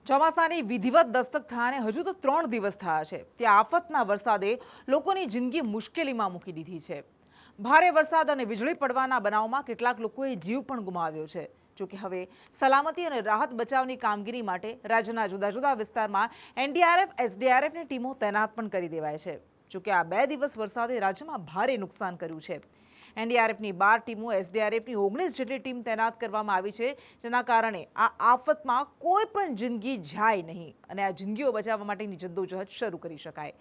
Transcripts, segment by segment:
ચોમાસાની વિધિવત દસ્તક થયાને હજુ તો 3 દિવસ થયા છે ત્યાં આફતના વરસાદે લોકોની જિંદગી મુશ્કેલીમાં મૂકી દીધી છે। ભારે વરસાદ અને વીજળી પડવાના બનાવમાં કેટલાક લોકોએ જીવ પણ ગુમાવ્યો છે। જોકે હવે સલામતી અને રાહત બચાવની કામગીરી માટે રાજ્યના જુદા જુદા વિસ્તારમાં એનડીઆરએફ એસડીઆરએફની ટીમો તૈનાત પણ કરી દેવાય છે। જોકે આ 2 દિવસ વરસાદે રાજ્યમાં ભારે નુકસાન કર્યું છે। એનડીઆરએફની 12 ટીમો એસડીઆરએફની 19 જેટલી ટીમ તૈનાત કરવામાં આવી છે, જેના કારણે આ આફતમાં કોઈ પણ જિંદગી જાય નહીં અને આ જિંદગીઓ બચાવવા માટેની જદ્દોજહદ શરૂ કરી શકાય।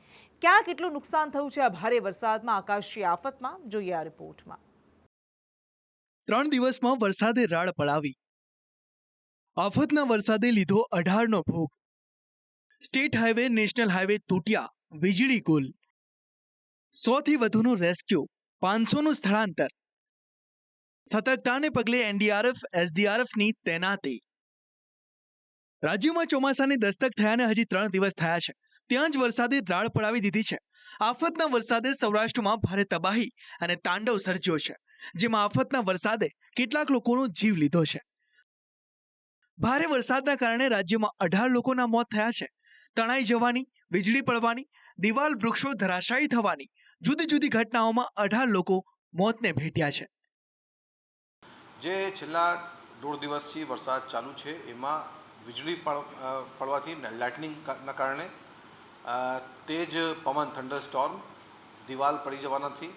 ક્યાં કેટલું નુકસાન થયું છે આ ભારે વરસાદમાં, આકાશી આફતમાં, જોઈએ આ રિપોર્ટમાં। 3 દિવસમાં વરસાદે રાડ પડાવી। આફતના વરસાદે લીધો 18નો ભોગ। સ્ટેટ હાઈવે નેશનલ હાઈવે તૂટ્યા, વીજળી ગુલ। 100થી વધુનું રેસ્ક્યુ, 500નું સ્થળાંતર। સતર્કતાને પગલે એનડીઆરએફ એસડીઆરએફની તૈનાતી। રાજ્યમાં ચોમાસાની દસ્તક થયાને હજી 3 દિવસ થયા છે, ત્યાં જ વરસાદે રાડ પડાવી દીધી છે। આફતના વરસાદે સૌરાષ્ટ્રમાં ભારે તબાહી અને તાંડવ સર્જ્યો છે, જેમાં આફતના વરસાદે કેટલાક લોકોનો જીવ લીધો છે। ભારે વરસાદના કારણે રાજ્યમાં 18 લોકોના મોત થયા છે। તણાઈ જવાની, વીજળી પડવાની, દિવાલ વૃક્ષો ધરાશાયી થવાની જુદી જુદી ઘટનાઓમાં 18 લોકો મોતને ભેટ્યા છે। જે છેલ્લા 1.5 દિવસથી વરસાદ ચાલુ છે એમાં વીજળી પડવાથી લાઇટનિંગના કારણે તેજ પવન થંડર સ્ટોર્મ, દિવાલ પડી જવાનાથી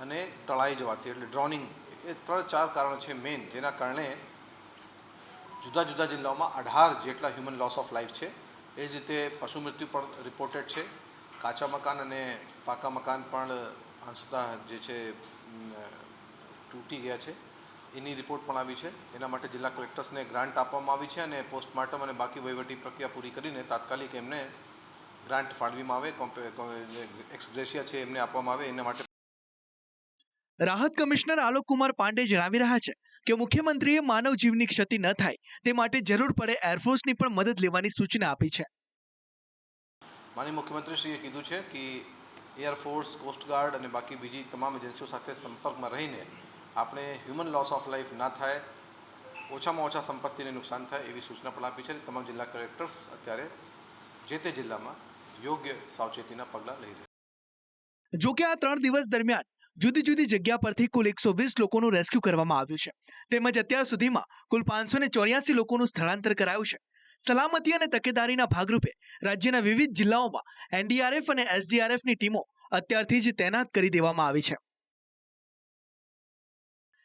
અને તળાઈ જવાથી એટલે ડ્રોનિંગ, એ 3-4 કારણો છે મેઇન, જેના કારણે જુદા જુદા જિલ્લાઓમાં 18 જેટલા હ્યુમન લોસ ઓફ લાઈફ છે। એ જ રીતે પશુ મૃત્યુ પણ રિપોર્ટેડ છે। કાચા મકાન અને પાકા મકાન પણ અંશતઃ જે છે તૂટી ગયા છે, એની રિપોર્ટ પણ આવી છે। એના માટે જિલ્લા કલેક્ટર્સને ગ્રાન્ટ આપવામાં આવી છે અને પોસ્ટમોર્ટમ અને બાકી વહીવટી પ્રક્રિયા પૂરી કરીને તાત્કાલિક એમને ગ્રાન્ટ ફાળવવામાં આવે, એક્સ ગ્રેશિયા છે એમને આપવામાં આવે। એના માટે રાહત કમિશનર આલોક કુમાર પાંડે જણાવી રહ્યા છે કે મુખ્યમંત્રીએ માનવ જીવની ક્ષતિ ન થાય તે માટે જરૂર પડે એરફોર્સની પણ મદદ લેવાની સૂચના આપી છે। માનનીય મુખ્યમંત્રીશ્રીએ કીધું છે કે એરફોર્સ, કોસ્ટગાર્ડ અને બાકી બીજી તમામ એજન્સીઓ સાથે સંપર્કમાં રહીને આપણે હ્યુમન લોસ ઓફ લાઈફ ના થાય, ઓછામાં ઓછા સંપત્તિને નુકસાન થાય એવી સૂચના પણ આપી છે। તમામ જિલ્લા કલેક્ટર્સ અત્યારે જે તે જિલ્લામાં યોગ્ય સાવચેતીના પગલાં લઈ રહ્યા છે। જોકે આ 3 દિવસ દરમિયાન જુદી જુદી જગ્યા પરથી કુલ 120 લોકોનું રેસ્ક્યુ કરવામાં આવ્યું છે, તેમજ અત્યાર સુધીમાં કુલ 584 લોકોનું સ્થળાંતર કરાયું છે। સલામતી અને તકેદારીના ભાગરૂપે રાજ્યના વિવિધ જિલ્લાઓમાં એનડીઆરએફ અને એસડીઆરએફની ટીમો અત્યારથી જ તૈનાત કરી દેવામાં આવી છે।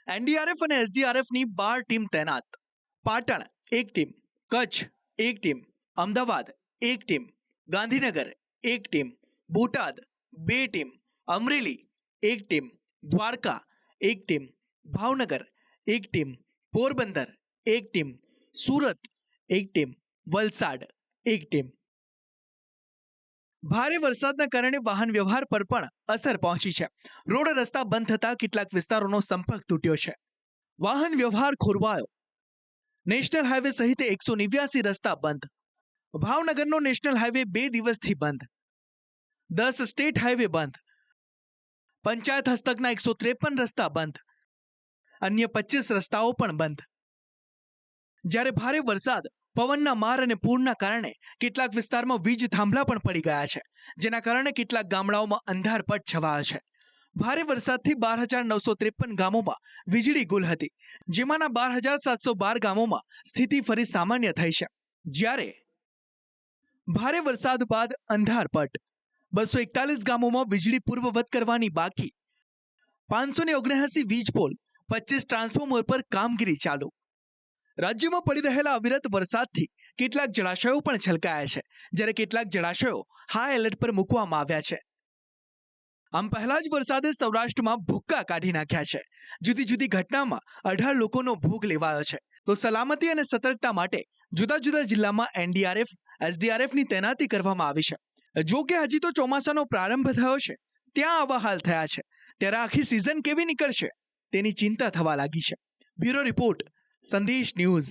એનડીઆરએફ અને એસડીઆરએફની 12 ટીમ તૈનાત। Patan 1 team, Kutch 1 team, Ahmedabad 1 team, Gandhinagar 1 team, Botad 2 team, Amreli 1 team, Dwarka 1 team, Bhavnagar 1 team, Porbandar 1 team, Surat 1 team, Valsad 1 team. ભારે વરસાદના કારણે વાહન વ્યવહાર પર પણ અસર પહોંચી છે। રોડ રસ્તા બંધ થતા કેટલાક વિસ્તારોનો સંપર્ક તૂટ્યો છે, વાહન વ્યવહાર ખોરવાયો। નેશનલ હાઈવે સહિત 189 રસ્તા બંધ। ભાવનગરનો નેશનલ હાઈવે 2 દિવસથી બંધ। 10 સ્ટેટ હાઈવે બંધ। પંચાયત હસ્તકના 153 રસ્તા બંધ। અન્ય 25 રસ્તાઓ પણ બંધ। જ્યારે ભારે વરસાદ, પવનના માર અને પૂરના કારણે કેટલાક વિસ્તારમાં વીજ થાંભલા પણ પડી ગયા છે, જેના કારણે કેટલાક ગામડાઓમાં અંધારપટ છવાયો છે। ભારે વરસાદથી 12,953 ગામોમાં વીજળી ગુલ હતી, જેમાંના 12,712 ગામોમાં સ્થિતિ ફરી સામાન્ય થઈ છે। જ્યારે ભારે વરસાદ બાદ અંધારપટ, 241 ગામોમાં વીજળી પૂર્વવત કરવાની બાકી। 579 વીજ પોલ, 25 ટ્રાન્સફોર્મર પર કામગીરી ચાલુ। રાજ્યમાં પડી રહેલા અવિરત વરસાદથી કેટલાક જળાશયો પણ છલકાયા છે, જ્યારે કેટલાક જળાશયો હાઈ એલર્ટ પર મૂકવામાં આવ્યા છે। આમ પહેલા જ વરસાદે સૌરાષ્ટ્રમાં ભૂક્કા કાઢી નાખ્યા છે। જુદી જુદી ઘટનામાં 18 લોકોનો ભોગ લેવાયો છે, તો સલામતી અને સતર્કતા માટે જુદા જુદા જિલ્લામાં એનડીઆરએફ, એસડીઆરએફની તૈનાતી કરવામાં આવી છે। જો કે હજી તો ચોમાસાનો પ્રારંભ થયો છે, ત્યાં આવા હાલ થયા છે, ત્યારે આખી સિઝન કેવી નીકળશે તેની ચિંતા થવા લાગી છે। બ્યુરો રિપોર્ટ, સંદેશ ન્યૂઝ।